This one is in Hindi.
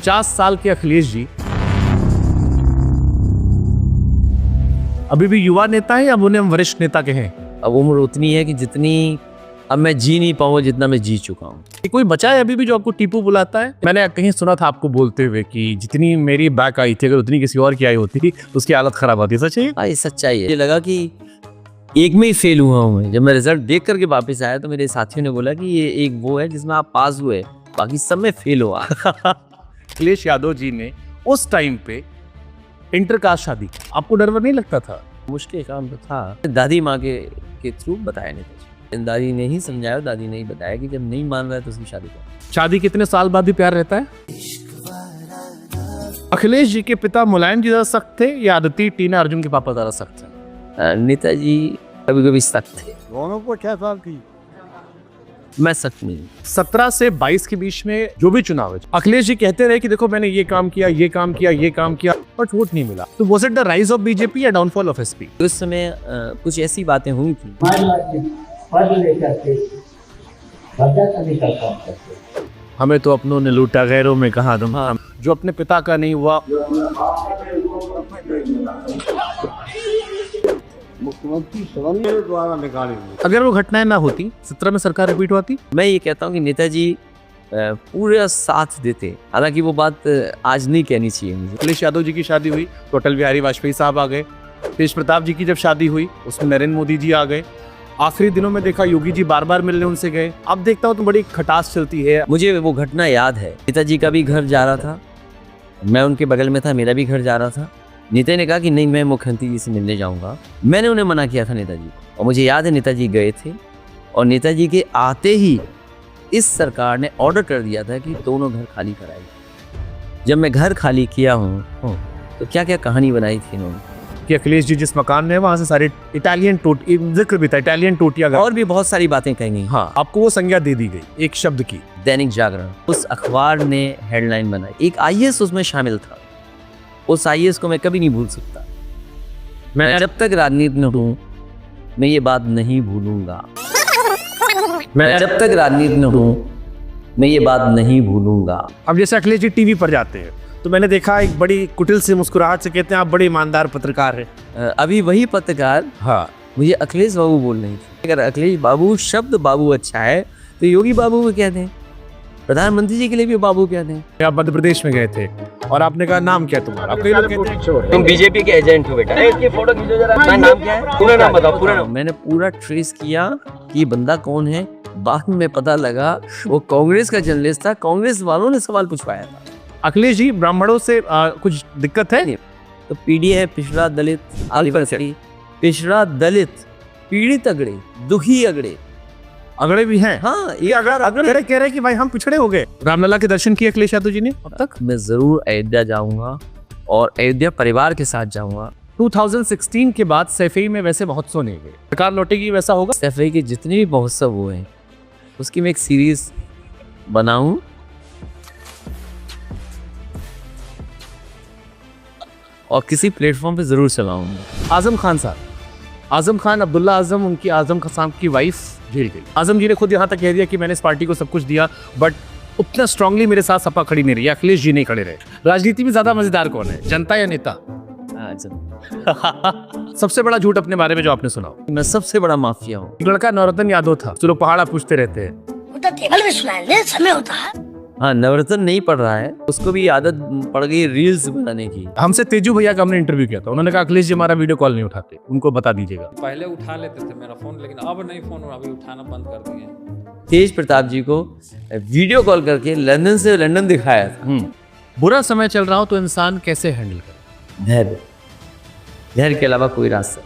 49 साल के अखिलेश जी अभी भी युवा नेता है या अब उन्हें हम वरिष्ठ नेता कहें? अब उम्र उतनी है कि जितनी अब मैं जी नहीं पाऊंगा जितना मैं जी चुका हूँ। कोई बचा है अभी भी जो आपको टीपू बुलाता है? मैंने कहीं सुना था आपको बोलते हुए कि जितनी मेरी बैक आई थी अगर उतनी किसी और की आई होती उसकी हालत खराब होती। सच है? हाँ, ये सच्चाई है। मुझे लगा कि एक में ही फेल हुआ हूँ मैं। जब मैं रिजल्ट देख करके वापस आया तो मेरे साथियों ने बोला कि ये एक वो है जिसमें आप पास हुए, बाकी सब में फेल हुआ। अखिलेश यादव जी ने उस टाइम पे इंटरकास्ट शादी, आपको डर नहीं लगता था? मुश्किल काम तो था। दादी माँ के थ्रू बताया नहीं, दादी ने ही समझाया, दादी ने ही बताया कि जब नहीं मान रहा है तो उसकी शादी करो। शादी कितने साल बाद भी प्यार रहता है? अखिलेश जी के पिता मुलायम जी ज्यादा सख्त थे या आदिति टीना अर्जुन के पापा ज्यादा सख्त थे? नेताजी कभी कभी सख्त थे। दोनों को क्या साल की? मैं सख्त नहीं। 17 से 22 के बीच में जो भी चुनाव है, अखिलेश जी कहते रहे कि देखो मैंने ये काम किया, ये काम किया, ये काम किया, बट वोट नहीं मिला। तो was it the rise of BJP या डाउनफॉल ऑफ एसपी? उस समय कुछ ऐसी बातें हुई थी। हमें तो अपनों ने लूटा, गैरों में कहा दम। हाँ, जो अपने पिता का नहीं हुआ। मुख्यमंत्री सदन के द्वारा निकाली गई। अगर वो घटनाएं ना होती 17 में सरकार रिपीट होती? मैं ये कहता हूँ कि नेताजी पूरा साथ देते। हालांकि वो बात आज नहीं कहनी चाहिए मुझे। अखिलेश यादव जी की शादी हुई तो अटल बिहारी वाजपेयी साहब आ गए। तेज प्रताप जी की जब शादी हुई उसमें नरेंद्र मोदी जी आ गए। आखिरी दिनों में देखा योगी जी बार बार मिलने उनसे गए। अब देखता हूँ तो बड़ी खटास चलती है। मुझे वो घटना याद है। नेताजी का भी घर जा रहा था, मैं उनके बगल में था, मेरा भी घर जा रहा था। नेता ने कहा कि नहीं, मैं मुख्यमंत्री जी से मिलने जाऊंगा। मैंने उन्हें मना किया था नेताजी को, और मुझे याद है नेताजी गए थे और नेताजी के आते ही इस सरकार ने ऑर्डर कर दिया था कि दोनों घर खाली कराए। जब मैं घर खाली किया हूँ तो क्या क्या कहानी बनाई थी इन्होंने कि अखिलेश जी जिस मकान में वहां से सारे इटालियन टोटी, जिक्र भी था इटालियन टोटिया, और भी बहुत सारी बातें कही गई। हाँ, आपको वो संज्ञा दे दी गई एक शब्द की। दैनिक जागरण, उस अखबार ने हेडलाइन बनाई, एक आईएएस उसमें शामिल था। उस आईएएस को मैं कभी नहीं भूल सकता। मैं जब तक राजनीति में हूँ मैं ये बात नहीं भूलूंगा। मैं जब तक राजनीति में हूँ मैं ये बात नहीं भूलूंगा। अब जैसे अखिलेश जी टीवी पर जाते हैं तो मैंने देखा एक बड़ी कुटिल से मुस्कुराहट से कहते हैं आप बड़े ईमानदार पत्रकार हैं। अभी वही पत्रकार हाँ, मुझे अखिलेश बाबू बोल रही थी। अगर अखिलेश बाबू शब्द बाबू अच्छा है तो योगी बाबू को कहते हैं, प्रधानमंत्री जी के लिए भी बाबू कहते हैं। आप मध्य प्रदेश में गए थे और आपने कहा नाम क्या है तुम्हारा? कई लोग कहते हैं तुम बीजेपी के एजेंट हो बेटा। इसकी फोटो खींचो जरा। मैं नाम क्या है? पूरा नाम बताओ, पूरा नाम। मैंने पूरा ट्रेस किया कि बंदा कौन है। बाद में पता लगा वो कांग्रेस का जर्नलिस्ट था। कांग्रेस वालों ने सवाल पूछवाया था। अखिलेश जी ब्राह्मणों से कुछ दिक्कत है? तो पीढ़ी है, पिछड़ा दलित, पिछड़ा दलित, पीड़ित अगड़े, दुखी अगड़े, अगड़े भी हैं। हाँ, ये अगर अगड़े कह रहे हैं कि भाई हम पिछड़े हो गए। रामलला के दर्शन किए अखिलेश यादव जी ने अब तक? मैं जरूर अयोध्या जाऊंगा और अयोध्या परिवार के साथ जाऊंगा। 2016 के बाद सैफई में वैसे महोत्सव नहीं हुए, सरकार लौटेगी वैसा होगा? सैफई के जितने भी महोत्सव हुए हैं उसकी मैं एक सीरीज बनाऊं और किसी प्लेटफॉर्म पे जरूर चलाऊंगा। आजम खान साहब, आजम खान, अब्दुल्ला आजम, उनकी आजम खान की वाइफ जेल गई। आजम जी ने खुद यहाँ तक कह दिया कि मैंने इस पार्टी को सब कुछ दिया, बट उतना स्ट्रांगली मेरे साथ सपा खड़ी नहीं रही, अखिलेश जी नहीं खड़े रहे। राजनीति में ज्यादा मजेदार कौन है, जनता या नेता? सबसे बड़ा झूठ अपने बारे में जो आपने सुना? मैं सबसे बड़ा माफिया हूँ। एक लड़का नवरत्न यादव था, जो लोग पहाड़ा पूछते रहते हैं। टेबल में सुनाने समय होता है। हाँ, नवरत्न नहीं पढ़ रहा है, उसको भी आदत पड़ गई रील्स बनाने की। हमसे तेजू भैया का हमने इंटरव्यू किया था, उन्होंने कहा अखिलेश जी हमारा वीडियो कॉल नहीं उठाते, उनको बता दीजिएगा। पहले उठा लेते थे मेरा फोन, लेकिन अब नहीं, फोन अभी उठाना बंद कर दिए। तेज प्रताप जी को वीडियो कॉल करके लंदन से लंदन दिखाया था। बुरा समय चल रहा हो तो इंसान कैसे हैंडल करे? धैर्य के अलावा कोई रास्ता